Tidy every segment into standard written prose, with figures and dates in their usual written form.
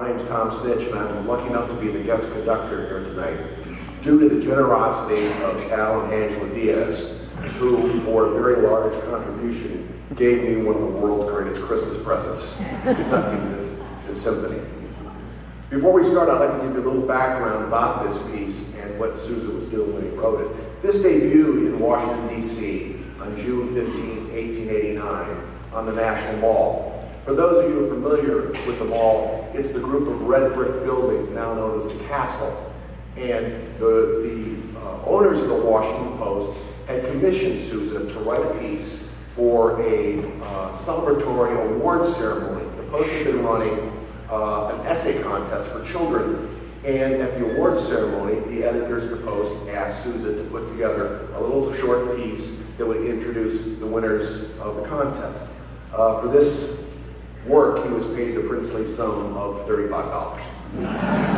My name's Tom Snitch, and I'm lucky enough to be the guest conductor here tonight. Due to the generosity of Al and Angela Diaz, who, for a very large contribution, gave me one of the world's greatest Christmas presents, conducting this symphony. Before we start, I'd like to give you a little background about this piece and what Sousa was doing when he wrote it. This debuted in Washington, D.C. on June 15, 1889, on the National Mall. For those of you who are familiar with the mall, it's the group of red brick buildings now known as the Castle. And the owners of the Washington Post had commissioned Sousa to write a piece for a celebratory award ceremony. The Post had been running an essay contest for children, and at the award ceremony, the editors of the Post asked Sousa to put together a little short piece that would introduce the winners of the contest. For this work, he was paid the princely sum of $35.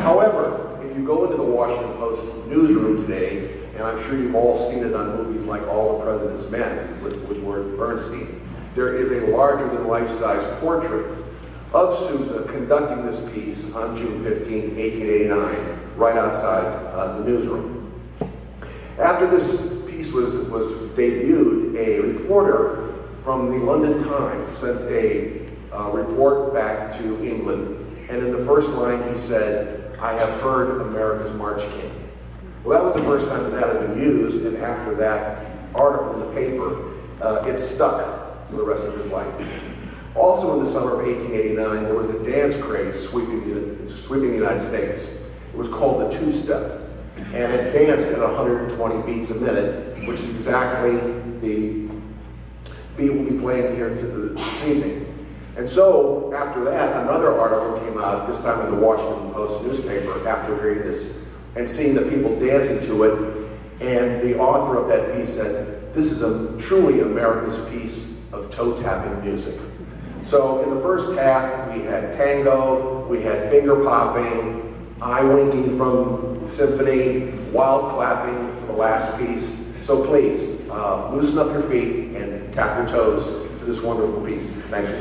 However, if you go into the Washington Post newsroom today, and I'm sure you've all seen it on movies like All the President's Men with Woodward Bernstein, there is a larger-than-life-size portrait of Sousa conducting this piece on June 15, 1889, right outside the newsroom. After this piece was debuted, a reporter from the London Times sent a report back to England, and in the first line he said, "I have heard America's March King." Well, that was the first time that had been used, and after that article in the paper, it stuck for the rest of his life. Also in the summer of 1889, there was a dance craze sweeping the United States. It was called the two-step, and it danced at 120 beats a minute, which is exactly the beat we'll be playing here this evening. And so, after that, another article came out, this time in the Washington Post newspaper, after hearing this and seeing the people dancing to it, and the author of that piece said, "This is truly America's piece of toe-tapping music." So, in the first half, we had tango, we had finger-popping, eye-winking from the symphony, wild clapping for the last piece. So please, loosen up your feet and tap your toes to this wonderful piece. Thank you.